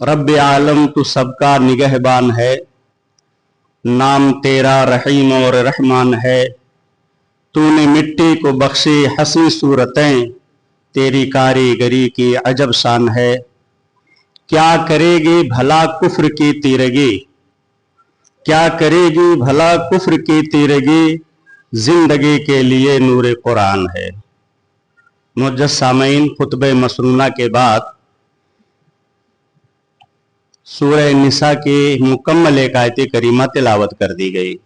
रब आलम तू सबका निगहबान है, नाम तेरा रहीम और रहमान है। तूने मिट्टी को बख्शी हसी सूरतें, तेरी कारीगरी की अजब शान है। क्या करेगी भला कुफ्र की तीरगी, क्या करेगी भला कुफ्र की तीरगी, जिंदगी के लिए नूर कुरान है। मुअज्जज़ सामीन, खुतबे मसनूना के बाद सूरह निसा की मुकम्मल एक आयत करीमा तिलावत कर दी गई।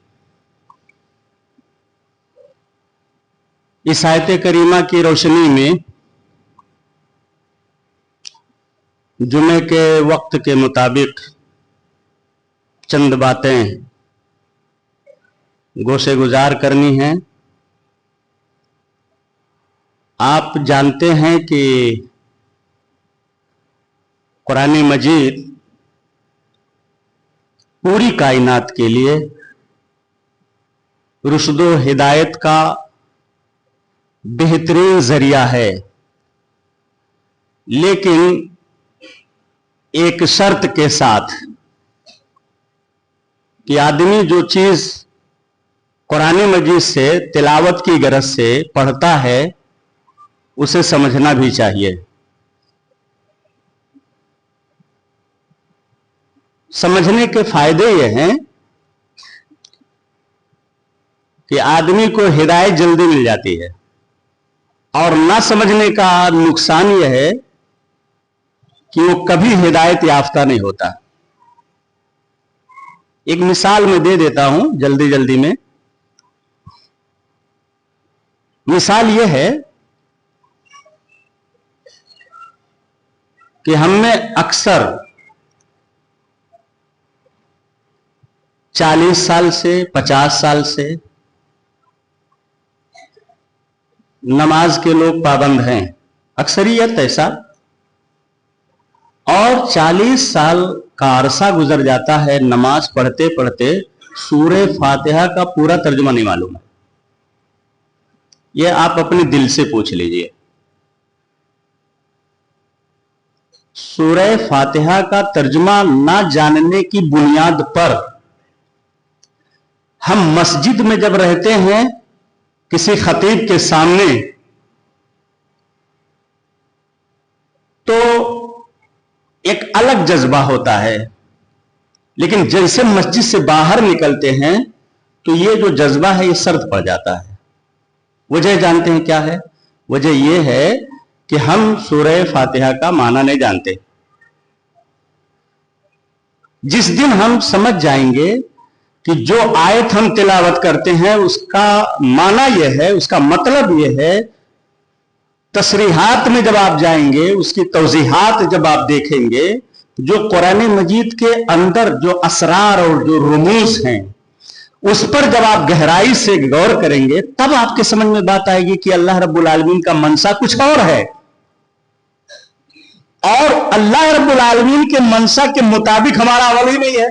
इस आयत करीमा की रोशनी में जुमे के वक्त के मुताबिक चंद बातें गोशे गुजार करनी हैं। आप जानते हैं कि कुरान मजीद पूरी कायनात के लिए रुश्दो हिदायत का बेहतरीन जरिया है, लेकिन एक शर्त के साथ कि आदमी जो चीज कुरान मजीद से तिलावत की गरज से पढ़ता है उसे समझना भी चाहिए। समझने के फायदे यह हैं कि आदमी को हिदायत जल्दी मिल जाती है, और ना समझने का नुकसान यह है कि वो कभी हिदायत याफ्ता नहीं होता। एक मिसाल मैं दे देता हूं जल्दी जल्दी में। मिसाल यह है कि हम में अक्सर 40 साल से 50 साल से नमाज के लोग पाबंद हैं, अक्सरियत ऐसा, और 40 साल का अरसा गुजर जाता है नमाज पढ़ते पढ़ते सूरह फातिहा का पूरा तर्जुमा नहीं मालूम है। यह आप अपने दिल से पूछ लीजिए। सूरह फातिहा का तर्जुमा ना जानने की बुनियाद पर हम मस्जिद में जब रहते हैं किसी खतीब के सामने, तो एक अलग जज्बा होता है, लेकिन जैसे मस्जिद से बाहर निकलते हैं तो ये जो जज्बा है ये सर्द पड़ जाता है। वजह जानते हैं क्या है? वजह यह है कि हम सूरह फातिहा का माना नहीं जानते। जिस दिन हम समझ जाएंगे कि जो आयत हम तिलावत करते हैं उसका माना यह है, उसका मतलब यह है, तशरीहात में जब आप जाएंगे, उसकी तौजीहात जब आप देखेंगे, जो कुरान मजीद के अंदर जो असरार और जो रुमूज हैं उस पर जब आप गहराई से गौर करेंगे, तब आपके समझ में बात आएगी कि अल्लाह रब्बुल आलमीन का मनसा कुछ और है, और अल्लाह रब्बुल आलमीन के मनसा के मुताबिक हमारा अमल ही नहीं है।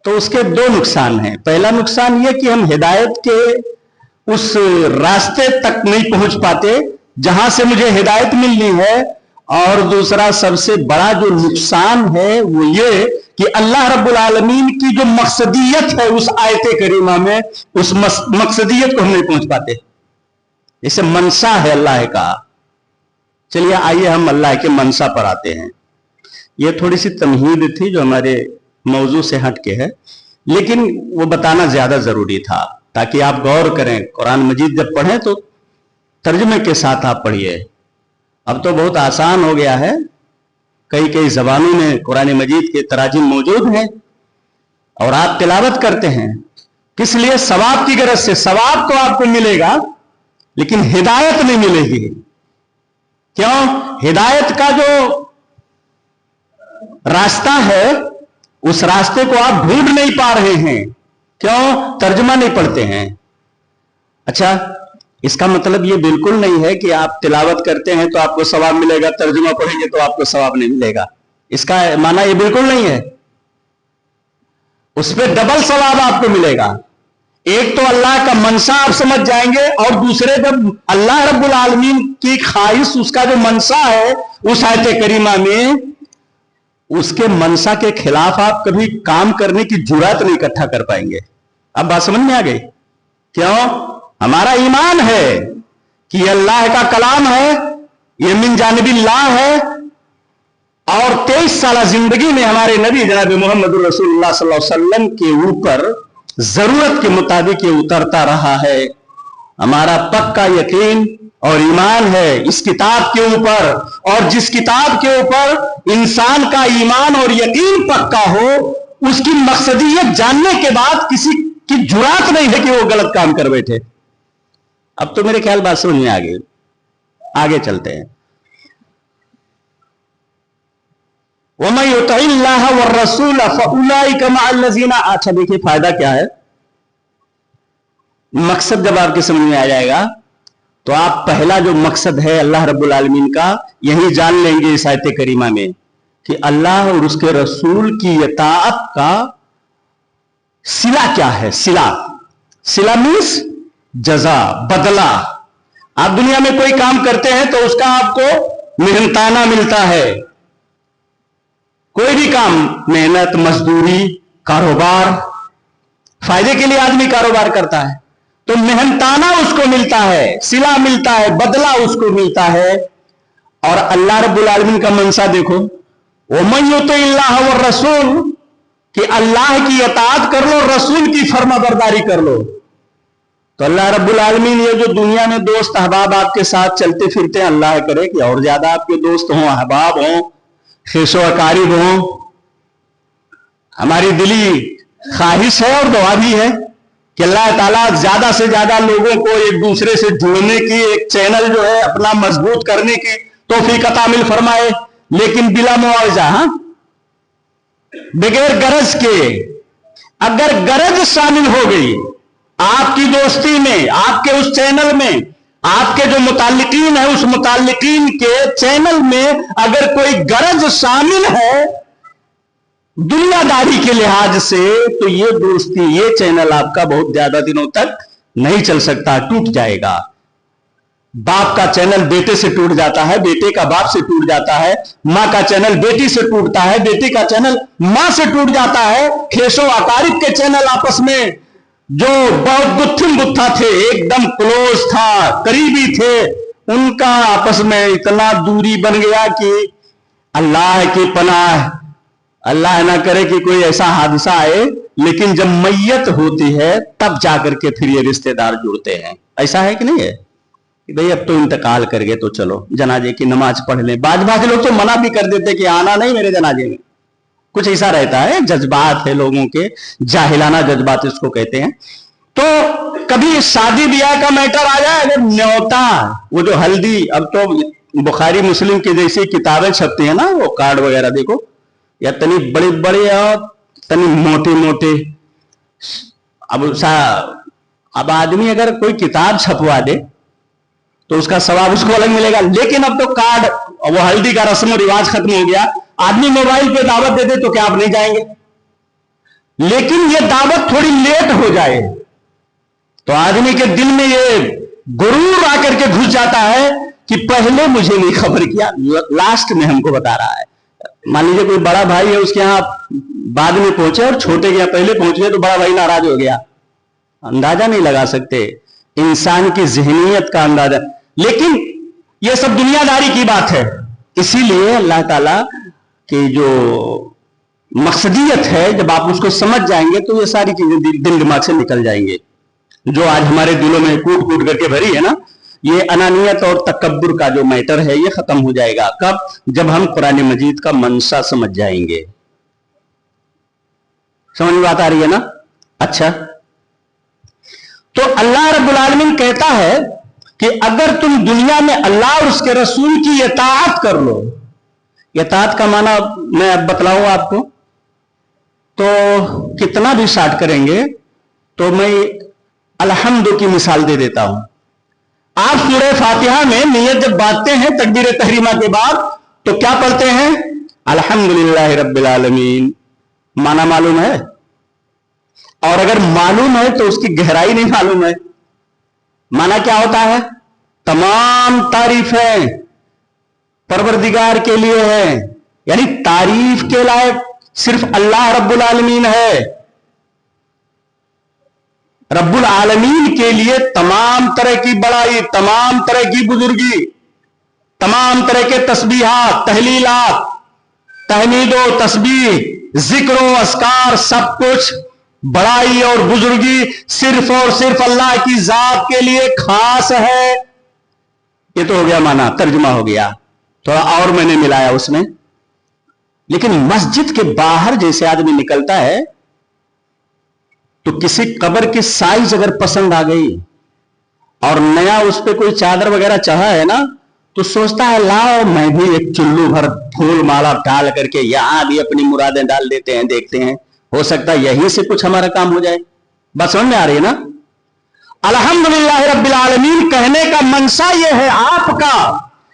तो उसके दो नुकसान हैं। पहला नुकसान यह कि हम हिदायत के उस रास्ते तक नहीं पहुंच पाते जहां से मुझे हिदायत मिलनी है, और दूसरा सबसे बड़ा जो नुकसान है वो ये कि अल्लाह रब्बुल आलमीन की जो मकसदियत है उस आयत करीमा में, उस मकसदियत को हम नहीं पहुंच पाते। इसे मनसा है अल्लाह का। चलिए आइए हम अल्लाह के मनसा पर आते हैं। यह थोड़ी सी तमहीद थी जो हमारे मौजू से हट के है, लेकिन वो बताना ज्यादा जरूरी था ताकि आप गौर करें। कुरान मजीद जब पढ़ें तो तर्जुमे के साथ आप पढ़िए। अब तो बहुत आसान हो गया है, कई कई जबानों में कुरान मजीद के तराजिम मौजूद हैं और आप तिलावत करते हैं। किस लिए? सवाब की गरज से। सवाब तो आपको मिलेगा लेकिन हिदायत नहीं मिलेगी। क्यों? हिदायत का जो रास्ता है उस रास्ते को आप ढूंढ नहीं पा रहे हैं। क्यों? तर्जुमा नहीं पढ़ते हैं। अच्छा, इसका मतलब ये बिल्कुल नहीं है कि आप तिलावत करते हैं तो आपको सवाब मिलेगा, तर्जुमा पढ़ेंगे तो आपको सवाब नहीं मिलेगा। इसका माना ये बिल्कुल नहीं है। उस पर डबल सवाब आपको मिलेगा। एक तो अल्लाह का मनसा आप समझ जाएंगे, और दूसरे जब अल्लाह रब्बुल आलमीन की ख्वाहिश, उसका जो मनसा है उस आयत करीमा में, उसके मनसा के खिलाफ आप कभी काम करने की जुर्रत नहीं इकट्ठा कर पाएंगे। अब बात समझ में आ गई? क्यों? हमारा ईमान है कि अल्लाह का कलाम है, ये मिन जानिबिल्लाह है, और 23 साल जिंदगी में हमारे नबी जनाब मोहम्मद रसूलुल्लाह सल्लल्लाहु अलैहि वसल्लम के ऊपर जरूरत के मुताबिक ये उतरता रहा है। हमारा पक्का यकीन और ईमान है इस किताब के ऊपर, और जिस किताब के ऊपर इंसान का ईमान और यकीन पक्का हो, उसकी मकसदियत जानने के बाद किसी की जुर्रत नहीं है कि वो गलत काम कर बैठे। अब तो मेरे ख्याल बात समझ में आ गई, आगे चलते हैं। वमन युतिइल्लाह वर्रसूल फउलाइका मअल्लज़ीना, अच्छा देखिए फायदा क्या है। मकसद जब आपके समझ में आ जाएगा तो आप पहला जो मकसद है अल्लाह रब्बुल आलमीन का, यही जान लेंगे इस आयत करीमा में कि अल्लाह और उसके रसूल की इताअत का सिला क्या है। सिला मीन्स जजा, बदला। आप दुनिया में कोई काम करते हैं तो उसका आपको मेहनताना मिलता है। कोई भी काम, मेहनत, मजदूरी, कारोबार, फायदे के लिए आदमी कारोबार करता है तो मेहनताना उसको मिलता है, सिला मिलता है, बदला उसको मिलता है। और अल्लाह रब्बुल आलमीन का मंशा देखो, वमन युतिइल्लाह वर रसूल, कि अल्लाह की इताअत कर लो, रसूल की फर्माबरदारी कर लो। तो अल्लाह रब्बुल आलमीन ये जो दुनिया में दोस्त अहबाब आपके साथ चलते फिरते हैं, अल्लाह करे कि और ज्यादा आपके दोस्त हों, अहबाब हों, खेसो अकारिब हों। हमारी दिली ख्वाहिश है और दुआ भी है कि अल्लाह ताला ज्यादा से ज्यादा लोगों को एक दूसरे से जुड़ने की, एक चैनल जो है अपना मजबूत करने की तौफीक अता मिल फरमाए, लेकिन बिला मुआवजा, बगैर गरज के। अगर गरज शामिल हो गई आपकी दोस्ती में, आपके उस चैनल में, आपके जो मुताल्लिकीन है उस मुताल्लिकीन के चैनल में अगर कोई गरज शामिल है दुनियादारी के लिहाज से, तो ये दोस्ती, ये चैनल आपका बहुत ज्यादा दिनों तक नहीं चल सकता, टूट जाएगा। बाप का चैनल बेटे से टूट जाता है, बेटे का बाप से टूट जाता है, मां का चैनल बेटी से टूटता है, बेटी का चैनल मां से टूट जाता है। खेसो अकारिब के चैनल आपस में जो बहुत गुत्थिम गुत्था थे, एकदम क्लोज था, करीबी थे, उनका आपस में इतना दूरी बन गया कि अल्लाह की पनाह, अल्लाह ना करे कि कोई ऐसा हादसा आए, लेकिन जब मैयत होती है तब जाकर के फिर ये रिश्तेदार जुड़ते हैं। ऐसा है कि नहीं है कि भाई अब तो इंतकाल कर गए तो चलो जनाजे की नमाज पढ़ लें। बाज लोग तो मना भी कर देते कि आना नहीं मेरे जनाजे में, कुछ ऐसा रहता है, जज्बात है लोगों के, जाहिलाना जज्बात इसको कहते हैं। तो कभी शादी ब्याह का मैटर आ जाए, अगर न्योता, वो जो हल्दी, अब तो बुखारी मुस्लिम की जैसी किताबें छपती है ना, वो कार्ड वगैरह देखो, या तनी बड़े बड़े और तनी मोटे मोटे। अब आदमी अगर कोई किताब छपवा दे तो उसका सवाब उसको अलग मिलेगा, लेकिन अब तो कार्ड, वो हल्दी का रस्म और रिवाज खत्म हो गया। आदमी मोबाइल पे दावत दे दे तो क्या आप नहीं जाएंगे? लेकिन ये दावत थोड़ी लेट हो जाए तो आदमी के दिल में ये गुरूर आकर के घुस जाता है कि पहले मुझे नहीं खबर किया, लास्ट में हमको बता रहा है। मान लीजिए कोई बड़ा भाई है, उसके यहां बाद में पहुंचे और छोटे के यहां पहले पहुंच गए तो बड़ा भाई नाराज हो गया। अंदाजा नहीं लगा सकते इंसान की ज़हनियत का अंदाजा, लेकिन यह सब दुनियादारी की बात है। इसीलिए अल्लाह ताला की जो मकसदियत है, जब आप उसको समझ जाएंगे तो ये सारी चीजें दिल दिमाग से निकल जाएंगे। जो आज हमारे दिलों में कूट कूट करके भरी है ना, ये अनानियत और तकब्बुर का जो मैटर है ये खत्म हो जाएगा। कब? जब हम कुरान मजीद का मंशा समझ जाएंगे। समझ में बात आ रही है ना? अच्छा, तो अल्लाह रब्बुल आलमीन कहता है कि अगर तुम दुनिया में अल्लाह और उसके रसूल की इताअत कर लो, इताअत का माना मैं अब बतलाऊं आपको, तो कितना भी शार्ट करेंगे तो मैं अल्हम्दु की मिसाल दे देता हूं। आप सूरह फातिहा में नियत जब बांटते हैं तकबीर तहरीमा के बाद तो क्या पढ़ते हैं? अल्हम्दुलिल्लाह रब्बिल आलमीन। माना मालूम है? और अगर मालूम है तो उसकी गहराई नहीं मालूम है। माना क्या होता है? तमाम तारीफें परवरदिगार के लिए है, यानी तारीफ के लायक सिर्फ अल्लाह रब्बुल आलमीन है। रब्बुल आलमीन के लिए तमाम तरह की बड़ाई, तमाम तरह की बुजुर्गी, तमाम तरह के तस्बीहात, तहलीलात, तहमीदो, तस्बीह, जिक्र, अस्कार, सब कुछ बड़ाई और बुजुर्गी सिर्फ और सिर्फ अल्लाह की जात के लिए खास है। ये तो हो गया माना, तर्जुमा हो गया, थोड़ा और मैंने मिलाया उसमें। लेकिन मस्जिद के बाहर जैसे आदमी निकलता है तो किसी कब्र की साइज अगर पसंद आ गई और नया उस पर कोई चादर वगैरह चढ़ा है ना, तो सोचता है लाओ मैं भी एक चुल्लू भर फूल माला डाल करके यहां भी अपनी मुरादें डाल देते हैं, देखते हैं, हो सकता है यहीं से कुछ हमारा काम हो जाए। बात समझ में आ रही है ना? अल्हम्दुलिल्लाह रब्बिल आलमीन कहने का मंशा यह है आपका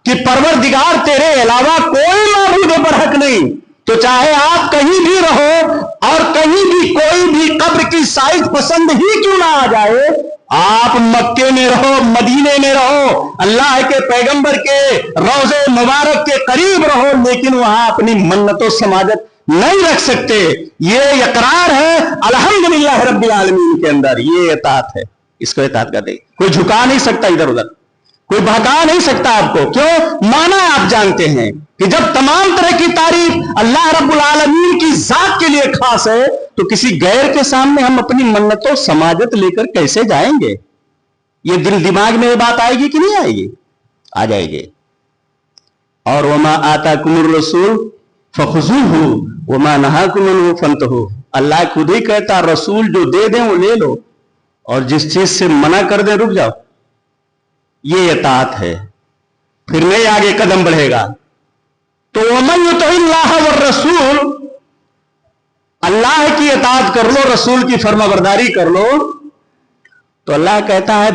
कि परवरदिगार तेरे अलावा कोई माबूद बरहक नहीं, तो चाहे आप कहीं भी रहो और कहीं भी कोई भी कब्र की साइज पसंद ही क्यों ना आ जाए, आप मक्के में रहो, मदीने में रहो, अल्लाह के पैगंबर के रोज़े मुबारक के करीब रहो, लेकिन वहां अपनी मन्नतों समाजत नहीं रख सकते। ये इकरार है अल्हम्दुलिल्लाह रब्बिल आलमीन के अंदर, ये इताअत है। इसको इताअत कर दे, कोई झुका नहीं सकता इधर उधर, कोई बहका नहीं सकता आपको। क्यों? माना आप जानते हैं कि जब तमाम तरह की तारीफ अल्लाह रब्बुल आलमीन की जात के लिए खास है, तो किसी गैर के सामने हम अपनी मन्नतों समाजत लेकर कैसे जाएंगे? ये दिल दिमाग में ये बात आएगी कि नहीं आएगी? आ जाएगी। और वमा आताकुमुर रसूल फखुज़ूहु वमा नहाकुम अन्हु फंतहू। अल्लाह खुद ही कहता रसूल जो दे दें वो ले लो, और जिस चीज से मना कर दें रुक जाओ। ये इताअत है, फिर नहीं आगे कदम बढ़ेगा। तो वमन युतिल्लाह व रसूल, अल्लाह की इताअत कर लो, रसूल की फर्माबरदारी कर लो, तो अल्लाह कहता है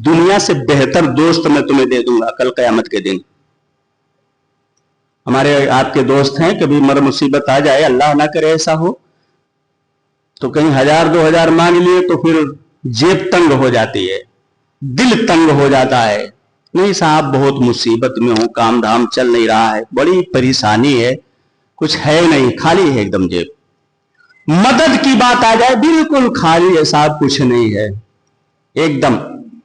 दुनिया से बेहतर दोस्त मैं तुम्हें दे दूंगा कल कयामत के दिन। हमारे आपके दोस्त हैं, कभी मर मुसीबत आ जाए, अल्लाह ना करे ऐसा हो, तो कहीं 1000-2000 मांग लिए तो फिर जेब तंग हो जाती है, दिल तंग हो जाता है। नहीं साहब बहुत मुसीबत में हूं, काम धाम चल नहीं रहा है, बड़ी परेशानी है, कुछ है नहीं, खाली है एकदम जेब। मदद की बात आ जाए बिल्कुल खाली है साहब, कुछ नहीं है एकदम,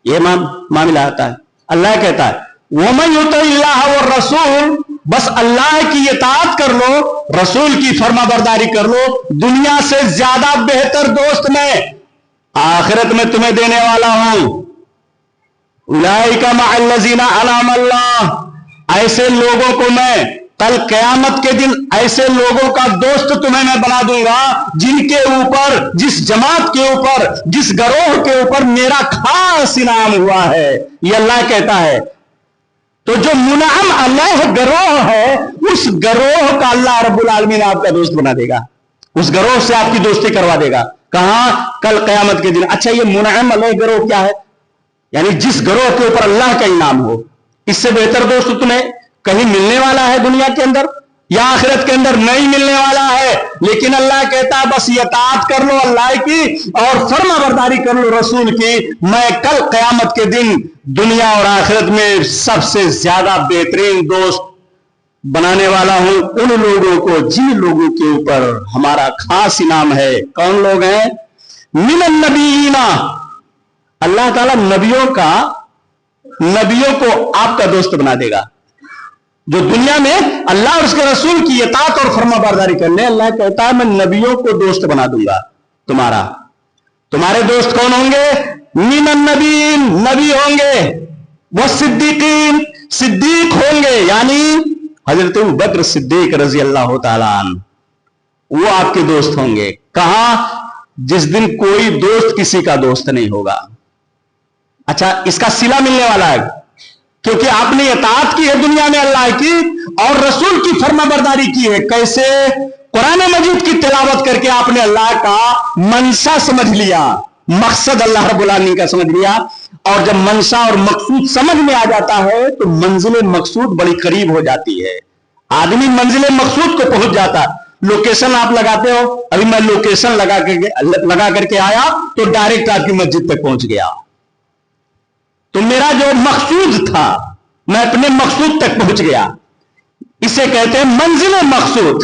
ये मामला आता है। अल्लाह कहता है वमन युतिल्लाह व रसूल, बस अल्लाह की इताअत कर लो, रसूल की फर्माबरदारी कर लो, दुनिया से ज्यादा बेहतर दोस्त मैं आखिरत में तुम्हें देने वाला हूं। उलाइका मअल्लज़ीना अनअम अल्लाह, ऐसे लोगों को मैं कल क़यामत के दिन ऐसे लोगों का दोस्त तुम्हें मैं बना दूंगा जिनके ऊपर, जिस जमात के ऊपर, जिस गरोह के ऊपर मेरा खास इनाम हुआ है। ये अल्लाह कहता है। तो जो मुनअम अल्लाह गरोह है, उस गरोह का अल्लाह रब्बुल आलमीन आपका दोस्त बना देगा, उस गरोह से आपकी दोस्ती करवा देगा। कहां? कल कयामत के दिन। अच्छा ये मुनअम अल्लाह गरोह क्या है? यानी जिस गरोह के ऊपर अल्लाह का इनाम हो, इससे बेहतर दोस्त तुम्हें कहीं मिलने वाला है दुनिया के अंदर या आखिरत के अंदर? नहीं मिलने वाला है। लेकिन अल्लाह कहता है बस इताअत कर लो अल्लाह की और फर्माबरदारी कर लो रसूल की, मैं कल कयामत के दिन दुनिया और आखिरत में सबसे ज्यादा बेहतरीन दोस्त बनाने वाला हूं उन लोगों को जिन लोगों के ऊपर हमारा खास इनाम है। कौन लोग हैं? मिनन नबीना, अल्लाह ताला नबियों को आपका दोस्त बना देगा। जो दुनिया में अल्लाह और उसके रसूल की इताअत और फर्माबरदारी करने, अल्लाह कहता है मैं नबियों को दोस्त बना दूंगा तुम्हारा। तुम्हारे दोस्त कौन होंगे? मिनन नबीन, नबी होंगे, वो सिद्दीकीन, सिद्दीक होंगे, यानी हजरत अबू बकर सिद्दीक रजी अल्लाह तआला अन्हु वो आपके दोस्त होंगे। कहां? जिस दिन कोई दोस्त किसी का दोस्त नहीं होगा। अच्छा इसका सिला मिलने वाला है क्योंकि आपने इताअत की है दुनिया में अल्लाह की और रसूल की फर्माबरदारी की है। कैसे? कुरान मजीद की तिलावत करके आपने अल्लाह का मंशा समझ लिया, मकसद अल्लाह रब्बुल आलमीन का समझ लिया। और जब मंशा और मकसूद समझ में आ जाता है तो मंजिल मकसूद बड़ी करीब हो जाती है, आदमी मंजिल मकसूद को पहुंच जाता है। लोकेशन आप लगाते हो, अभी मैं लोकेशन लगा करके आया तो डायरेक्ट आपकी मस्जिद तक पहुंच गया। तो मेरा जो मकसूद था मैं अपने मकसूद तक पहुंच गया। इसे कहते हैं मंजिल मकसूद।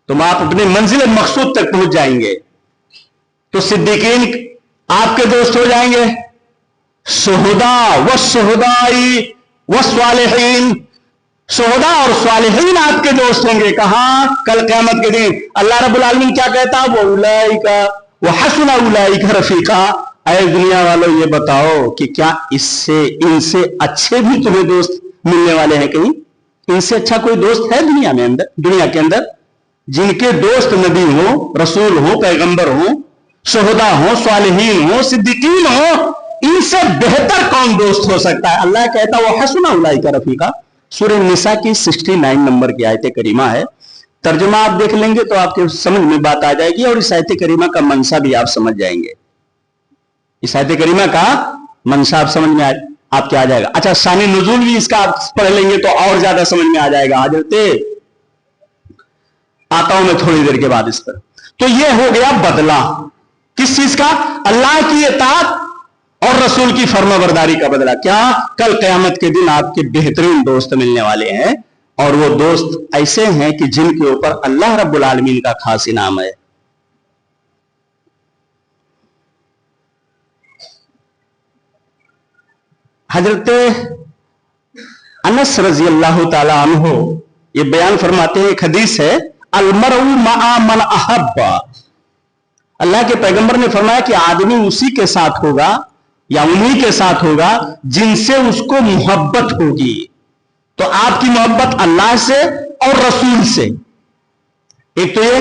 तुम आप अपनी मंजिल मकसूद तक पहुंच जाएंगे तो सिद्दीकीन आपके दोस्त हो जाएंगे, शुहदा व शुहदाई व स्वालिहीन, शुहदा और स्वालिहीन आपके दोस्त होंगे। कहां? कल क़यामत के दिन। अल्लाह रब्बुल आलमीन क्या कहता? वो उलाइका व हसना उलाइका रफीका। ऐ दुनिया वालों, ये बताओ कि क्या इससे इनसे अच्छे भी तुम्हें दोस्त मिलने वाले हैं? कहीं इनसे अच्छा कोई दोस्त है दुनिया में, अंदर दुनिया के अंदर? जिनके दोस्त नबी हो, रसूल हो, पैगंबर हो, शुहदा हो, स्वालिहीन हो, सिद्दीकीन हो, इनसे बेहतर कौन दोस्त हो सकता है? अल्लाह कहता वो हसना उलाइका रफीका। सूरह निसा की 69 नंबर की आयत करीमा है। तर्जुमा आप देख लेंगे तो आपके समझ में बात आ जाएगी और इस आयत करीमा का मंशा भी आप समझ जाएंगे। इस आयत करीमा का मंशा आप समझ में आपके आ जाएगा। अच्छा, शानी नुज़ूल भी इसका आप पढ़ लेंगे तो और ज्यादा समझ में आ जाएगा। हजरत आता हूं मैं थोड़ी देर के बाद इस पर। तो ये हो गया बदला किस चीज का? अल्लाह की इताअत और रसूल की फर्माबरदारी का बदला। क्या? कल क़यामत के दिन आपके बेहतरीन दोस्त मिलने वाले हैं और वो दोस्त ऐसे हैं कि जिनके ऊपर अल्लाह रब्बुल आलमीन का खास इनाम है। हजरत अनस रजी अल्लाह ताला अन्हु ये बयान फरमाते हैं, एक हदीस है, अलमरउ मआ मन अहब्बा। अल्लाह के पैगंबर ने फरमाया कि आदमी उसी के साथ होगा या उन्हीं के साथ होगा जिनसे उसको मोहब्बत होगी। तो आपकी मोहब्बत अल्लाह से और रसूल से, एक तो ये,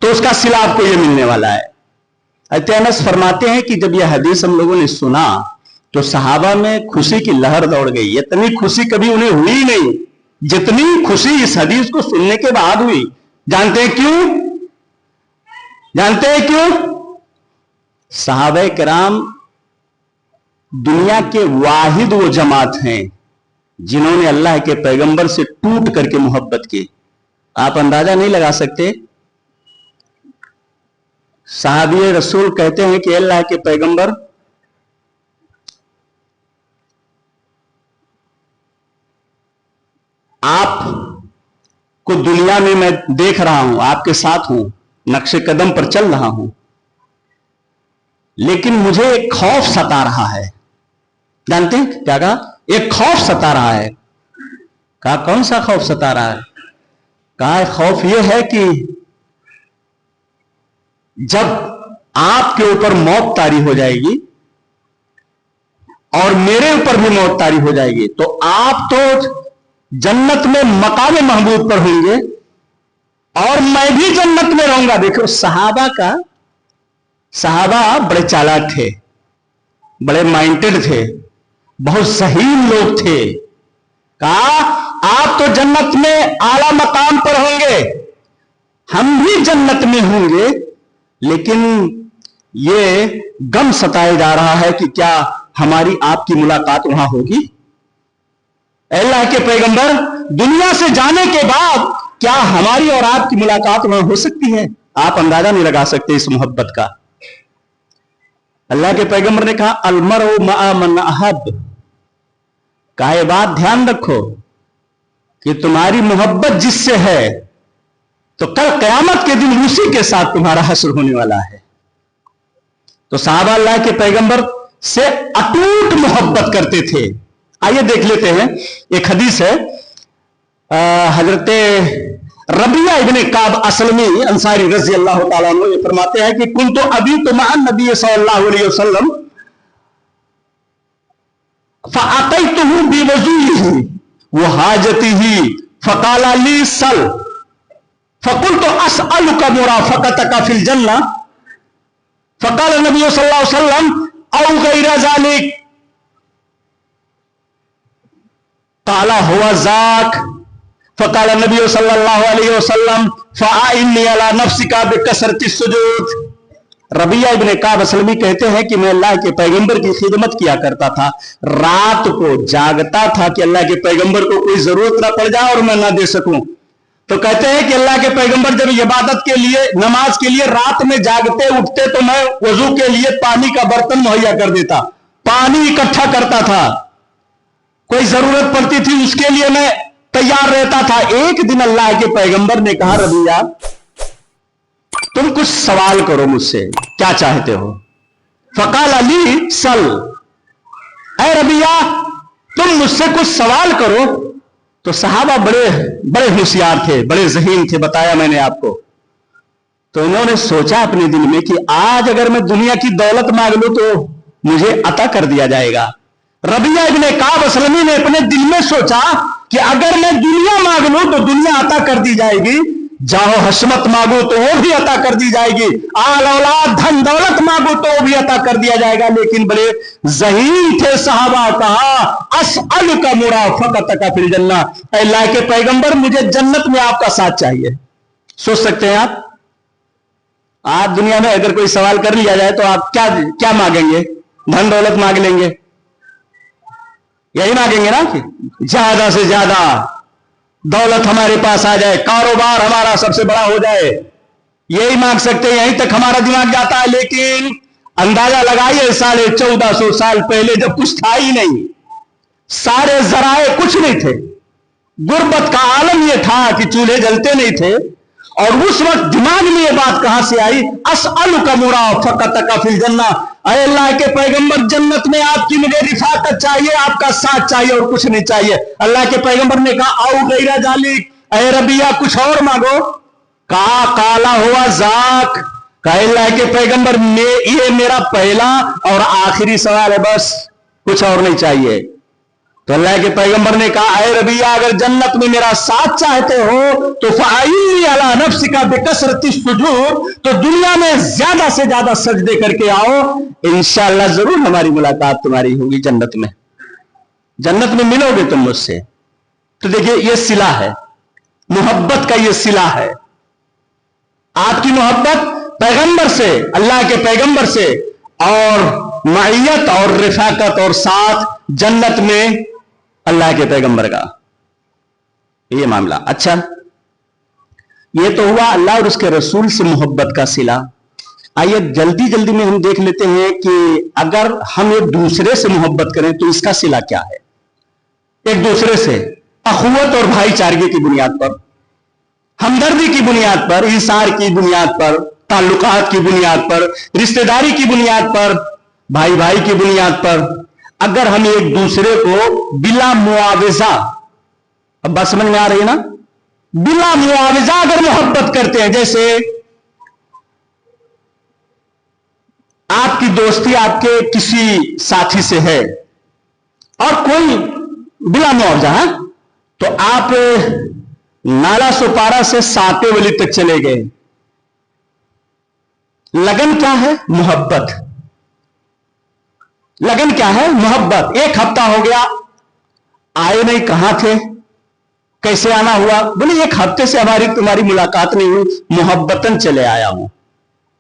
तो उसका सिला आपको ये मिलने वाला है। अनस फरमाते हैं कि जब यह हदीस हम लोगों ने सुना तो सहाबा में खुशी की लहर दौड़ गई। इतनी खुशी कभी उन्हें हुई नहीं जितनी खुशी इस हदीस को सुनने के बाद हुई। जानते हैं क्यों? जानते हैं क्यों? सहाबे किराम दुनिया के वाहिद वो जमात हैं जिन्होंने अल्लाह के पैगंबर से टूट करके मोहब्बत की। आप अंदाजा नहीं लगा सकते। साहबी रसूल कहते हैं कि अल्लाह के पैगंबर, आप को दुनिया में मैं देख रहा हूं, आपके साथ हूं, नक्शे कदम पर चल रहा हूं, लेकिन मुझे एक खौफ सता रहा है। जानते हैं क्या कहा? एक खौफ सता रहा है। कहा कौन सा खौफ सता रहा है? कहा खौफ यह है कि जब आपके ऊपर मौत तारी हो जाएगी और मेरे ऊपर भी मौत तारी हो जाएगी तो आप तो जन्नत में मकाम महबूब पर होंगे और मैं भी जन्नत में रहूंगा। देखो सहाबा बड़े चालाक थे, बड़े माइंडेड थे, बहुत ज़हीन लोग थे। कहा आप तो जन्नत में आला मकाम पर होंगे, हम भी जन्नत में होंगे, लेकिन ये गम सताया जा रहा है कि क्या हमारी आपकी मुलाकात वहां होगी? अल्लाह के पैगंबर, दुनिया से जाने के बाद क्या हमारी और आपकी मुलाकात वहां हो सकती है? आप अंदाजा नहीं लगा सकते इस मोहब्बत का। अल्लाह के पैगंबर ने कहा अलमरउ मआ मन अहब। कहा यह बात ध्यान रखो कि तुम्हारी मोहब्बत जिससे है तो कल क़यामत के दिन उसी के साथ तुम्हारा हश्र होने वाला है। तो साहबा अल्लाह के पैगंबर से अटूट मोहब्बत करते थे। आइए देख लेते हैं, एक हदीस है, हजरत रबिया इब्ने काब असलमी अंसारी रजी अल्लाह ताला अन्हु ये फरमाते हैं कि कुन्तु अबी तो मअन नबी सल्लल्लाहु अलैहि वसल्लम फअतैतुहु बिवज़ूइही व हाजतिही फक़ाला ली सल फक़ुल्तु अस्अलुका मुराफ़क़तका फ़िल जन्नह फ़क़ाल नबी सल्लल्लाहु अलैहि वसल्लम औ गैरा ज़ालिक क़ाला हुवा ज़ाक फ़क़ाल नबी सल्लल्लाहु अलैहि वसल्लम फ़अइन्नी अला नफ़्सिका बिकसरति सुजूद। रबिया इब्ने काब असलमी कहते हैं कि मैं अल्लाह के पैगंबर की खिदमत किया करता था, रात को जागता था कि अल्लाह के पैगंबर को कोई जरूरत ना पड़ जाए और मैं ना दे सकूं। तो कहते हैं कि अल्लाह के पैगंबर जब इबादत के लिए, नमाज के लिए रात में जागते उठते तो मैं वजू के लिए पानी का बर्तन मुहैया कर देता, पानी इकट्ठा करता था। कोई जरूरत पड़ती थी उसके लिए मैं तैयार रहता था। एक दिन अल्लाह के पैगंबर ने कहा, रबिया तुम कुछ सवाल करो मुझसे, क्या चाहते हो? फकाल अली सल, ऐ रबिया तुम मुझसे कुछ सवाल करो। तो सहाबा बड़े बड़े होशियार थे, बड़े ज़हीन थे, बताया मैंने आपको। तो इन्होंने सोचा अपने दिल में कि आज अगर मैं दुनिया की दौलत मांग लूं तो मुझे अता कर दिया जाएगा। रबिया इब्ने काब असलमी ने अपने दिल में सोचा कि अगर मैं दुनिया मांग लूं तो दुनिया अता कर दी जाएगी, जाहो हशमत मांगो तो वो भी अता कर दी जाएगी, आल औलाद धन दौलत मांगो तो वो भी अता कर दिया जाएगा। लेकिन बड़े ज़हीन थे सहाबा, कहा अस्अलुका मुराफक़तका फिल जन्नह, अल्लाह के पैगंबर मुझे जन्नत में आपका साथ चाहिए। सोच सकते हैं आप दुनिया में अगर कोई सवाल कर लिया जाए तो आप क्या क्या मांगेंगे? धन दौलत मांग लेंगे, यही मांगेंगे ना कि ज्यादा से ज्यादा दौलत हमारे पास आ जाए, कारोबार हमारा सबसे बड़ा हो जाए, यही मांग सकते हैं, यहीं तक हमारा दिमाग जाता है। लेकिन अंदाजा लगाइए 1450 साल पहले जब कुछ था ही नहीं, सारे जराए कुछ नहीं थे, गुर्बत का आलम यह था कि चूल्हे जलते नहीं थे, और उस वक्त दिमाग में ये बात कहां से आई? अस्अलुका मुराफक़तका फिल जन्नह, अरे अल्लाह के पैगंबर जन्नत में आपकी मुझे रिफाकत चाहिए, आपका साथ चाहिए और कुछ नहीं चाहिए। अल्लाह के पैगंबर ने कहा औ गैरा जालिक, अरे रबिया कुछ और मांगो। कहा काला हुआ जाक, कहा अल्लाह के पैगंबर ये मेरा पहला और आखिरी सवाल है, बस कुछ और नहीं चाहिए। तो अल्लाह के पैगंबर ने कहा ऐ रबिया अगर जन्नत में मेरा साथ चाहते हो तो फ़अइन्नी अला नफ्सिका बिकसरति सुजूद, तो दुनिया में ज्यादा से ज्यादा सजदे करके आओ, इंशाअल्लाह जरूर हमारी मुलाकात तुम्हारी होगी जन्नत में, जन्नत में मिलोगे तुम मुझसे। तो देखिए ये सिला है, मोहब्बत का ये सिला है, आपकी मोहब्बत पैगंबर से, अल्लाह के पैगंबर से, और माइयत और रिफाकत और साथ जन्नत में अल्लाह के पैगंबर का ये मामला। अच्छा, ये तो हुआ अल्लाह और उसके रसूल से मोहब्बत का सिला। आइए जल्दी जल्दी में हम देख लेते हैं कि अगर हम एक दूसरे से मोहब्बत करें तो इसका सिला क्या है। एक दूसरे से अखुवत और भाईचारे की बुनियाद पर, हमदर्दी की बुनियाद पर, इंसार की बुनियाद पर, ताल्लुकात की बुनियाद पर, रिश्तेदारी की बुनियाद पर, भाई भाई की बुनियाद पर, अगर हम एक दूसरे को बिला मुआवजा, अब बात समझ में आ रही है ना, बिला मुआवजा अगर मोहब्बत करते हैं, जैसे आपकी दोस्ती आपके किसी साथी से है और कोई बिला मुआवजा है, तो आप नाला सोपारा से सातेवली तक चले गए, लगन क्या है? मोहब्बत। लगन क्या है? मोहब्बत। एक हफ्ता हो गया आए नहीं, कहां थे, कैसे आना हुआ? बोले एक हफ्ते से हमारी तुम्हारी मुलाकात नहीं हुई, मोहब्बतन चले आया हूं।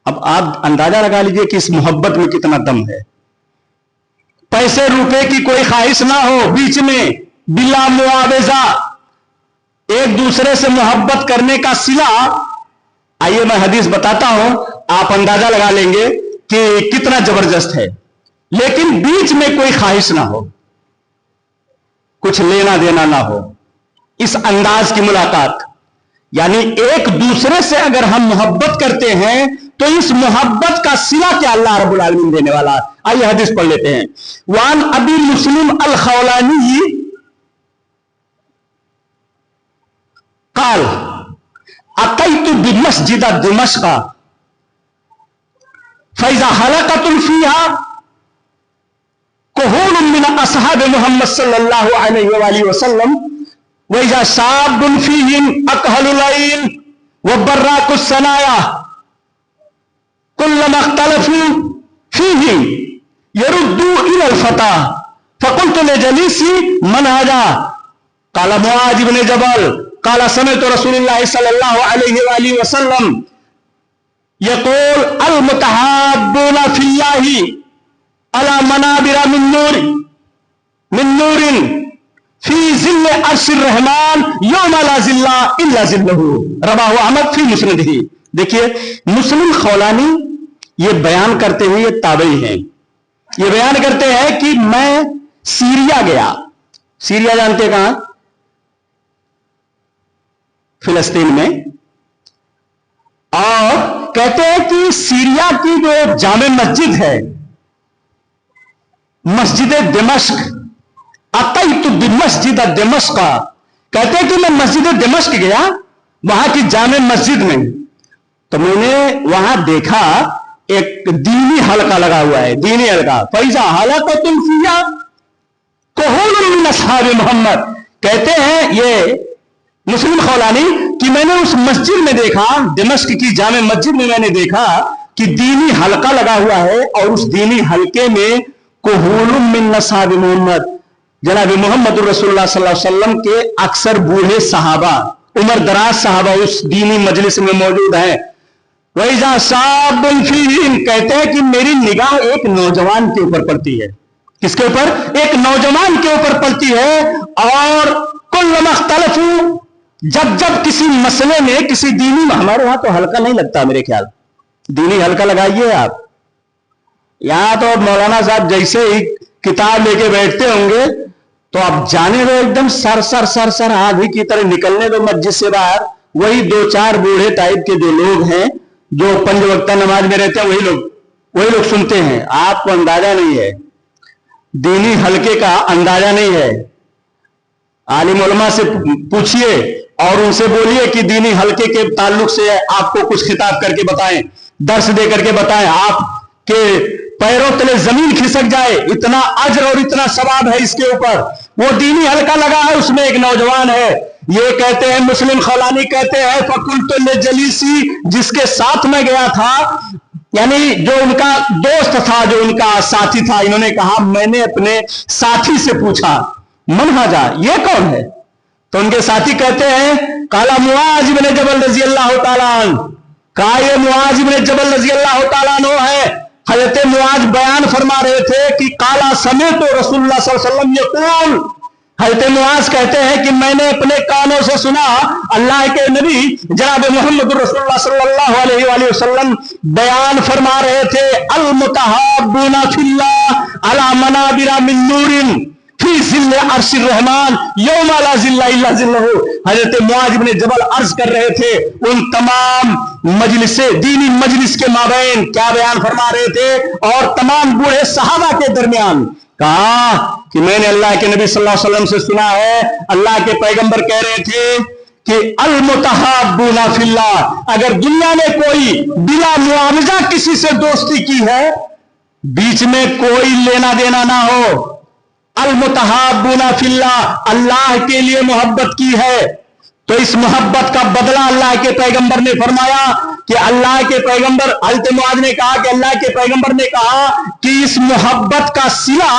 अब आप अंदाजा लगा लीजिए कि इस मोहब्बत में कितना दम है। पैसे रुपए की कोई ख्वाहिश ना हो बीच में, बिला मुआवजा एक दूसरे से मोहब्बत करने का सिला। आइए मैं हदीस बताता हूं, आप अंदाजा लगा लेंगे कि कितना जबरदस्त है। लेकिन बीच में कोई ख्वाहिश ना हो, कुछ लेना देना ना हो, इस अंदाज की मुलाकात, यानी एक दूसरे से अगर हम मोहब्बत करते हैं तो इस मोहब्बत का सिला क्या अल्लाह रब्बुल आलमीन देने वाला है। आइए हदीस पढ़ लेते हैं। वान अबी मुस्लिम अल खौलानी काल अतैतु बिमस्जिद दिमश्क फैजा हलकतुन फीहा कुहून मिन असहाब मुहम्मद सल्लल्लाहु अलैहि वसल्लम वैजा शाबुन फीहिम अकहलुल लैल व बर्राकुस सनाया कुल्लमा इख्तलफू फीहि यरुद्दू इलल फता फकुल्तु लिजलीसी मन हाजा काला मुआज इब्न जबल काला समिअतु रसूलुल्लाह सल्लल्लाहु अलैहि वसल्लम यक़ूल अल मुतहाब्बूना फिल्लाहि अला मनाबिरा मिन नूरिन फी जिल्ल अर्शिर रहमान यौमा ला जिल्ला इल्ला जिल्लहु रवाहु अहमद फी मुस्नदिही। देखिए मुस्लिम खौलानी ये बयान करते हुए, ये ताबई हैं, ये बयान करते हैं कि मैं सीरिया गया। सीरिया जानते हैं कहां? फिलिस्तीन में, और कहते हैं कि सीरिया की जो जामे मस्जिद है, मस्जिद दिमश्क, अतैतु बिमस्जिद दिमश्क का, कहते हैं कि मैं मस्जिद दिमश्क गया, वहां की जामे मस्जिद में, तो मैंने वहां देखा एक दीनी हल्का लगा हुआ है, दीनी हल्का, फैजा हालात तुम सिया कोहुल असहाब मोहम्मद, कहते हैं ये मुस्लिम खौलानी कि मैंने उस मस्जिद में देखा, दिमश्क की जामे मस्जिद में मैंने देखा कि दीनी हल्का लगा हुआ है, और उस दीनी हल्के में कोहुल मिन असहाब मोहम्मद, जनाब मोहम्मद रसूलुल्लाह सल्लल्लाहु अलैहि वसल्लम के अक्सर बूढ़े सहाबा, उम्र दराज सहाबा उस दीनी मजलिस में मौजूद हैं। वैजा साबुल फीहिम, कहते हैं कि मेरी निगाह एक नौजवान के ऊपर पड़ती है। किसके ऊपर? एक नौजवान के ऊपर पड़ती है। और कुल मख्तलफू, जब जब किसी मसले में, किसी दीनी में, हमारे यहां तो हल्का नहीं लगता, मेरे ख्याल दीनी हल्का लगाइए आप, यहां तो मौलाना साहब जैसे ही किताब लेके बैठते होंगे तो आप जाने दो, एकदम सर सर सर सर आंधी की तरह निकलने दो मस्जिद से बाहर। वही दो चार बूढ़े टाइप के जो लोग हैं, जो पंज वक्ता नमाज में रहते हैं, वही लोग सुनते हैं। आपको अंदाजा नहीं है, दीनी हल्के का अंदाजा नहीं है। आलिम उलमा से पूछिए और उनसे बोलिए कि दीनी हल्के के ताल्लुक से आपको कुछ खिताब करके बताएं, दर्श दे करके बताएं, आपके पैरों तले जमीन खिसक जाए, इतना अजर और इतना सवाब है इसके ऊपर। वो दीनी हल्का लगा है, उसमें एक नौजवान है। ये कहते हैं, मुस्लिम खौलानी कहते हैं, फकुलतुल जलीसी, जिसके साथ में गया था, यानी जो उनका दोस्त था, जो उनका साथी था, इन्होंने कहा, मैंने अपने साथी से पूछा, मन हाजा, ये कौन है? तो उनके साथी कहते हैं, काला मुआज इब्न जबल रजी अल्लाह तआला अन्हु, कहा ये मुआज इब्न जबल रजी अल्लाह तआला अन्हु है। हजरत मुआज बयान फरमा रहे थे कि काला समय तो रसूलुल्लाह सल्लल्लाहु अलैहि वसल्लम यक़ूल, हजरत मुआज कहते हैं कि मैंने अपने कानों से सुना अल्लाह के नबी जनाब मोहम्मद रसूलुल्लाह सल्लल्लाहु अलैहि वसल्लम बयान फरमा रहे थे, अल मुतहाब्बूना फिल्लाह अला मनाबिरा मिन नूरिन फी जिल्ल अर्शिर रहमान यौमा ला जिल्ला इल्ला जिल्लहु। हजरत मुआज इब्न जबल अर्ज कर रहे थे, उन तमाम मजलिस, दीनी मजलिस के माबैन क्या बयान फरमा रहे थे, और तमाम बूढ़े सहाबा के दरमियान कहा कि मैंने अल्लाह के नबी सल्लल्लाहु अलैहि वसल्लम से सुना है, अल्लाह के पैगंबर कह रहे थे कि अल मुतहाब्बूना फिल्लाह, अगर दुनिया में कोई बिला मुआवजा किसी से दोस्ती की है, बीच में कोई लेना देना ना हो, अल मुतहाब्बूना फिल्लाह, अल्लाह के लिए मोहब्बत की है, तो इस मोहब्बत का बदला अल्लाह के पैगंबर ने फरमाया कि अल्लाह के पैगंबर, हज़रत मुआज ने कहा कि अल्लाह के पैगंबर ने कहा कि इस मोहब्बत का सिला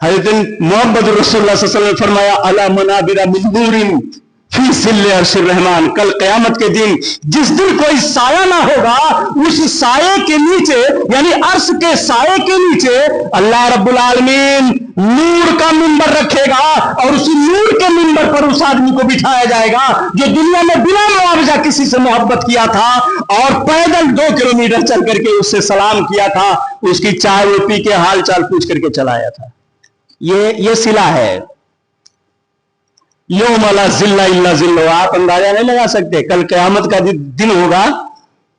हज़रत मोहम्मद रसूलुल्लाह सल्लल्लाहु अलैहि वसल्लम ने फरमाया, अला मनाबिरा मिन नूरिन फी जिल्ल अर्शिर रहमान, कल क़यामत के दिन जिस दिन कोई साया ना होगा, उस साये के नीचे, यानी अर्श के साये के नीचे अल्लाह रब्बुल आलमीन नूर का मिंबर रखेगा, और उसी नूर के मिंबर पर उस आदमी को बिठाया जाएगा जो दुनिया में बिना मुआवजा किसी से मोहब्बत किया था, और पैदल 2 किलोमीटर चल करके उससे सलाम किया था, उसकी चाय वो पी के हाल चाल पूछ करके चलाया था। ये सिला है। यौम ला जिल्ला इल्ला जिल्लहु, आप अंदाजा नहीं लगा सकते, कल क़यामत का दिन होगा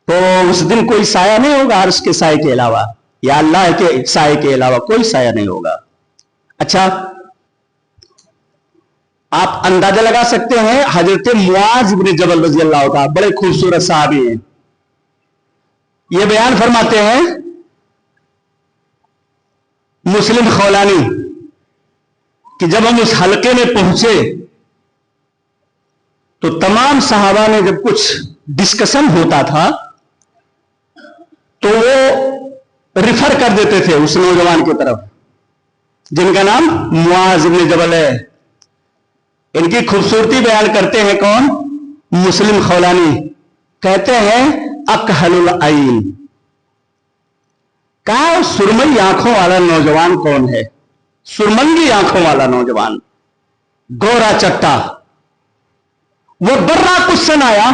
तो उस दिन कोई साया नहीं होगा अर्श के साये के अलावा, या अल्लाह के साये के अलावा कोई साया नहीं होगा। अच्छा, आप अंदाजा लगा सकते हैं, हजरत मुआज इब्न जबल रज़ी अल्लाह तआला, बड़े खूबसूरत सहाबी हैं, ये बयान फरमाते हैं मुस्लिम खौलानी कि जब हम उस हलके में पहुंचे तो तमाम सहाबा ने जब कुछ डिस्कशन होता था तो वो रिफर कर देते थे उस नौजवान की तरफ जिनका नाम मुआज इब्न जबल है। इनकी खूबसूरती बयान करते हैं कौन? मुस्लिम खौलानी, कहते हैं अकहलुल आइन, कहा सुरमई आंखों वाला नौजवान कौन है? सुरमंगी आंखों वाला नौजवान, गोरा चट्टा, वो बर्रा कुशन आया,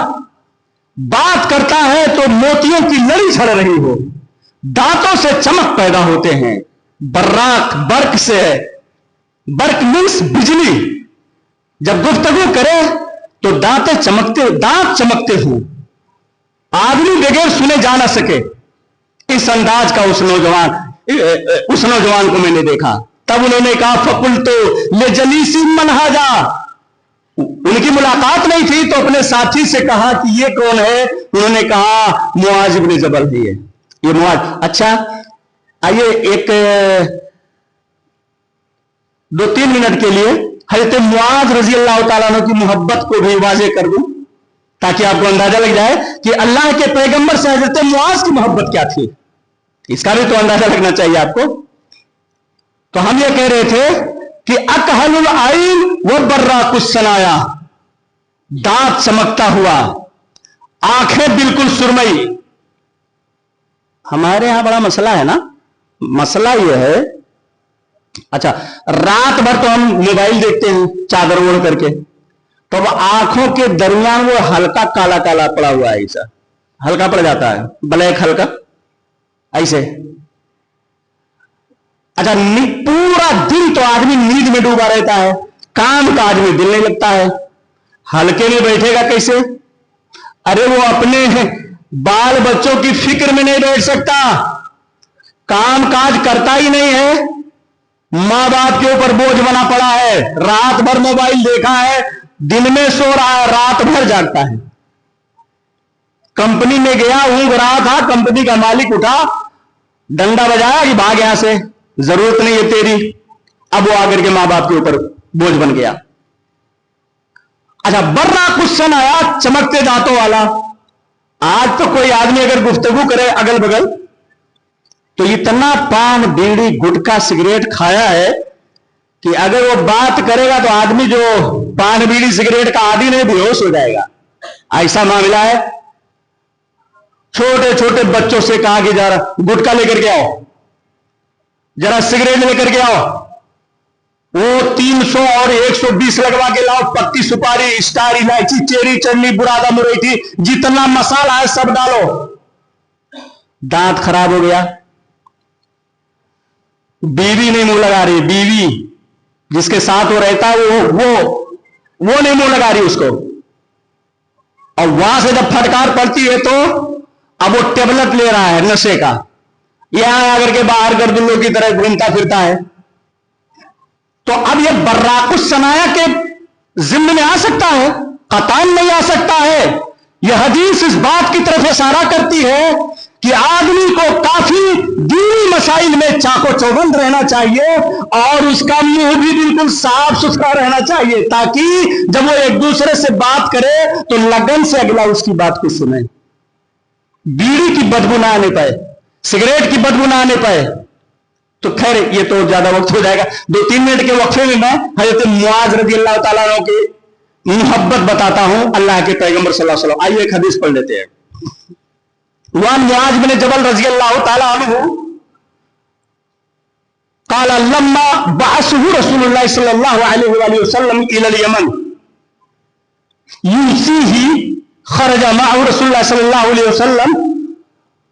बात करता है तो मोतियों की लड़ी झड़ रही हो, दांतों से चमक पैदा होते हैं। बर्राक बर्क से है, बर्क मीन्स बिजली। जब गुफ्तगू करे तो दांत चमकते हो, आदमी बगैर सुने जा ना सके। इस अंदाज का उस नौजवान को मैंने देखा। तब उन्होंने कहा फकुल तो ले जलीसी मनहाजा, उनकी मुलाकात नहीं थी तो अपने साथी से कहा कि ये कौन है? उन्होंने कहा मुआज इब्न जबल है ये मुआज। अच्छा, आइए एक 2-3 मिनट के लिए हजरत मुआज रजी अल्लाह तआला अन्हु की मोहब्बत को भी वाज़ेह कर दूं, ताकि आपको अंदाजा लग जाए कि अल्लाह के पैगंबर से हजरत मुआज की मोहब्बत क्या थी। इसका भी तो अंदाजा लगना चाहिए आपको। तो हम ये कह रहे थे कि अकहलुल आइन व बर्रा कुछ सनाया, दांत चमकता हुआ, आंखें बिल्कुल सुरमई। हमारे यहां बड़ा मसला है ना, मसला यह है, अच्छा रात भर तो हम मोबाइल देखते हैं चादर ओढ़ करके, तो अब आंखों के दरमियान वो हल्का काला काला पड़ा हुआ है, ऐसा हल्का पड़ जाता है, ब्लैक हल्का ऐसे। अच्छा, पूरा दिन तो आदमी नींद में डूबा रहता है, काम काज में दिल नहीं लगता है, हल्के में बैठेगा कैसे? अरे वो अपने बाल बच्चों की फिक्र में नहीं बैठ सकता, काम काज करता ही नहीं है, मां बाप के ऊपर बोझ बना पड़ा है, रात भर मोबाइल देखा है, दिन में सो रहा है, रात भर जागता है। कंपनी में गया, ऊँघ रहा था, कंपनी का मालिक उठा, डंडा बजाया कि भाग यहां से, जरूरत नहीं है तेरी। अब वो आकर के मां बाप के ऊपर बोझ बन गया। अच्छा, बर्रा कुशन आया, चमकते दांतों वाला। आज तो कोई आदमी अगर गुफ्तगू करे अगल बगल, तो इतना पान बीड़ी गुटखा सिगरेट खाया है कि अगर वो बात करेगा तो आदमी जो पान बीड़ी सिगरेट का आदि नहीं बेहोश हो जाएगा। ऐसा मामला है। छोटे छोटे बच्चों से कहा कि जरा गुटखा लेकर के आओ, जरा सिगरेट लेकर के आओ, वो 300 और 120 लगवा के लाओ, पत्ती सुपारी स्टार इलायची चेरी चटनी बुरादा मुरैठी जितना मसाला है सब डालो। दांत खराब हो गया। बीवी नहीं मुंह लगा रही, बीवी जिसके साथ वो रहता है वो नहीं मुंह लगा रही उसको, और वहां से जब फटकार पड़ती है तो अब वो टेबलेट ले रहा है नशे का, यहां आकर के बाहर गर्दुल्लों की तरह घूमता फिरता है। तो अब ये बर्राकुस सनाया के जिम्मे में आ सकता है? कतान नहीं आ सकता है। यह हदीस इस बात की तरफ इशारा करती है कि आदमी को काफी दीनी मसाइल में चाको चौबंद रहना चाहिए और उसका मुंह भी बिल्कुल साफ सुथरा रहना चाहिए, ताकि जब वो एक दूसरे से बात करे तो लगन से अगला उसकी बात को सुने, बीड़ी की बदबू ना आने पाए, सिगरेट की बदबू ना आने पाए। तो खैर ये तो ज्यादा वक्त हो जाएगा, 2-3 मिनट के वक्फे में मैं हजरत मुआज रज़ी अल्लाह तआला अन्हु की मोहब्बत बताता हूं अल्लाह के पैगंबर सल्लल्लाहु अलैहि वसल्लम। आइए एक हदीस पढ़ लेते हैं। वहां मुआज बिन जबल रज़ी अल्लाह तआला अन्हु क़ाल लम्मा बअसहु रसूलुल्लाह सल्लल्लाहु अलैहि वसल्लम इलल यमन यूसीही खरजा मअहु रसूलुल्लाह सल्लल्लाहु अलैहि वसल्लम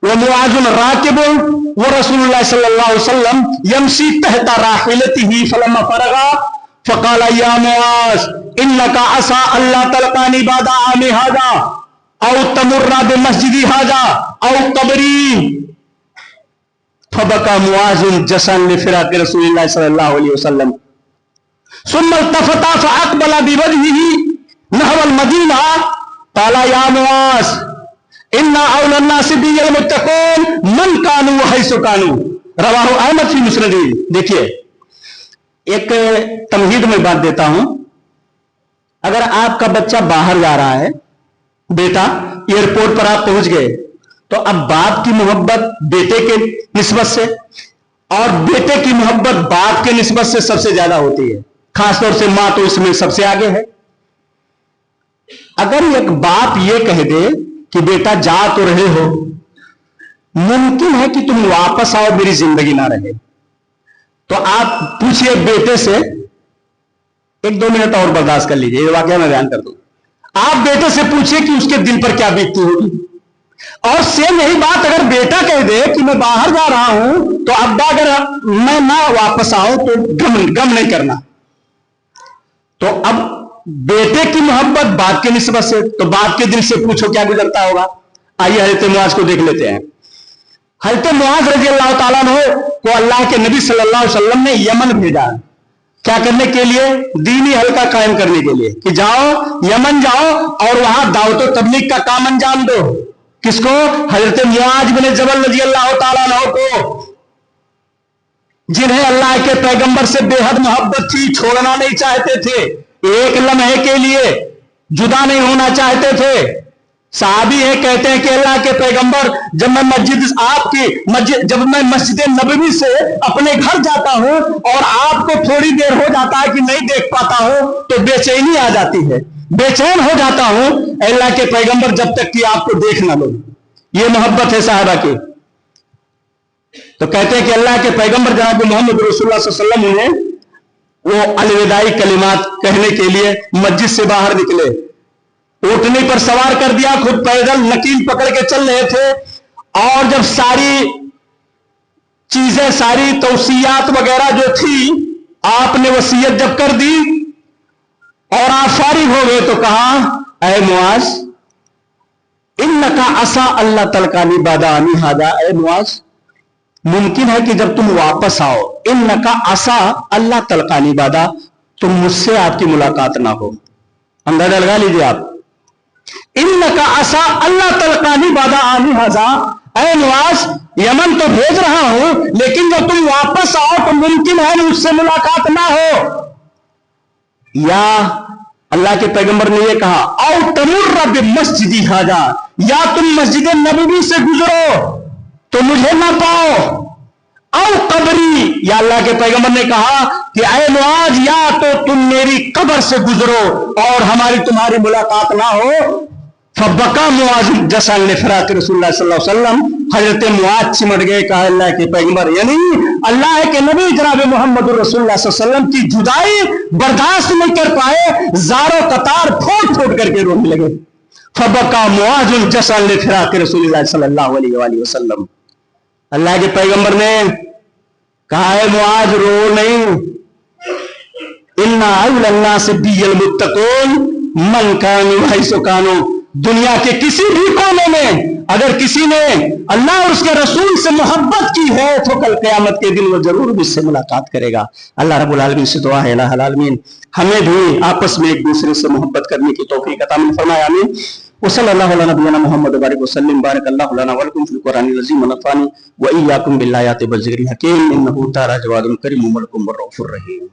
व मुआज़ुन राकिबुन व रसूलुल्लाह सल्लल्लाहु अलैहि वसल्लम यमशी तहता राहिलतिही फलम्मा फरगा फक़ाल या मुआज़ इन्नका असा अल्लाह तलक़ानी बादा आमी हाज़ा औ तमुर्रा बिमस्जिदी हाज़ा औ कबरी फबका मुआज़ुन जसन लिफ़िराक़ रसूलिल्लाह सल्लल्लाहु अलैहि वसल्लम सुम्मा इल्तफ़ता फ़अक़बला बिवजहिही नहवल मदीना क़ाल या मुआज़ इन्ना औला नास बिल मुत्तक़ून मन कानू व हैसु कानू रवाहु अहमद फी मुस्नदी। देखिए, एक तमहीद में बात देता हूं। अगर आपका बच्चा बाहर जा रहा है, बेटा एयरपोर्ट पर आप पहुंच गए, तो अब बाप की मोहब्बत बेटे के निस्बत से और बेटे की मोहब्बत बाप के निस्बत से सबसे ज्यादा होती है, खासतौर से मां तो इसमें सबसे आगे है। अगर एक बाप ये कह दे कि बेटा जा तो रहे हो, मुमकिन है कि तुम वापस आओ, मेरी जिंदगी ना रहे, तो आप पूछिए बेटे से, 1-2 मिनट और बर्दाश्त कर लीजिए, ये वाकया मैं बयान कर दूं। आप बेटे से पूछिए कि उसके दिल पर क्या बीतती होगी। और सेम यही बात अगर बेटा कह दे कि मैं बाहर जा रहा हूं, तो अब्बा अगर मैं ना वापस आऊं तो गम नहीं करना। तो अब बेटे की मोहब्बत बाप के निस्बत से, तो बाप के दिल से पूछो क्या गुजरता होगा। आइए हजरत मुआज को देख लेते हैं। हजरत मुआज रजी अल्लाह ताला अन्हु को अल्लाह के नबी सल्लल्लाहु अलैहि वसल्लम ने यमन भेजा, क्या करने के लिए? दीनी हल्का कायम करने के लिए, कि जाओ यमन जाओ और वहां दावत तबलीग का काम अंजाम दो। किसको? हजरत मुआज बिन जबल रजी अल्लाह ताला अन्हु को, जिन्हें अल्लाह के पैगंबर से बेहद मोहब्बत थी, छोड़ना नहीं चाहते थे, एक लम्हे के लिए जुदा नहीं होना चाहते थे। साहबी है, कहते हैं कि अल्लाह के पैगंबर, जब मैं जब मैं मस्जिद नबवी से अपने घर जाता हूं और आपको थोड़ी देर हो जाता है कि नहीं देख पाता हूं तो बेचैनी आ जाती है, बेचैन हो जाता हूं अल्लाह के पैगंबर जब तक कि आपको देख ना लो। ये मोहब्बत है साहबा की। तो कहते हैं कि अल्लाह के पैगंबर जनाब मोहम्मद रसूलुल्लाह सल्लल्लाहु अलैहि वसल्लम वो अलविदाई कलिमात कहने के लिए मस्जिद से बाहर निकले, ऊँटनी पर सवार कर दिया, खुद पैदल नकील पकड़ के चल रहे थे। और जब सारी चीजें, सारी तौसीयात वगैरह जो थी, आपने वसीयत जब कर दी और आप फारिग हो गए तो कहा, ऐ मुआज इन्नका असा अल्लाह तलकानी बादानी हादा, ऐ मुआज मुमकिन है कि जब तुम वापस आओ, इन्नका असा अल्लाह तलकानी बादा, तुम मुझसे आपकी मुलाकात ना हो। अंदाजा लगा लीजिए आप, इन्नका असा अल्लाह तलकानी बादा आनी हाजा, ऐ नवाज यमन तो भेज रहा हूं लेकिन जब तुम वापस आओ तो मुमकिन है मुझसे मुलाकात ना हो। या अल्लाह के पैगंबर ने यह कहा, औ तमुर्र बिमस्जिदी हाजा, या तुम मस्जिद नबवी से गुजरो तो मुझे ना पाओ। औ कब्री, या अल्लाह के पैगंबर ने कहा कि ऐ मुआज, या तो तुम मेरी कब्र से गुजरो और हमारी तुम्हारी मुलाकात ना हो। फबका मुआज जसन लिफराक रसूलुल्लाह सल्लल्लाहु अलैहि वसल्लम, हजरत मुआज चिमट गए। कहा अल्लाह के पैगंबर, यानी अल्लाह के नबी जनाब मोहम्मद रसूलुल्लाह सल्लल्लाहु अलैहि वसल्लम की जुदाई बर्दाश्त नहीं कर पाए, ज़ारो कतार फोड़ फोड़ करके रोने लगे। फबका मुआज जसन लिफराक रसूलुल्लाह सल्लल्लाहु अलैहि वसल्लम, अल्लाह के पैगंबर ने कहा है मुआज रो नहीं, इन्ना औलन्ना से बियल मुत्तकून मन कानू हैसो कानू, दुनिया के किसी भी कोने में अगर किसी ने अल्लाह और उसके रसूल से मोहब्बत की है तो कल क़यामत के दिन वो जरूर मुझसे मुलाकात करेगा। अल्लाह रब्बुल आलमीन से दुआ है, इलाहुल आलमीन हमें भी आपस में एक दूसरे से मोहब्बत करने की तौफीक अता फरमाए, आमीन। वसल्लल्लाहु अला नबियना मुहम्मद बारिक वसल्लम बारकल्लाहु लना व लकुम फिल कुरानिल अज़ीम व नफ़अनी व इय्याकुम बिल आयाति वज़ ज़िक्रिल हकीम इन्नहु तारा जवादुन करीमुम व रऊफ़ुर रहीम।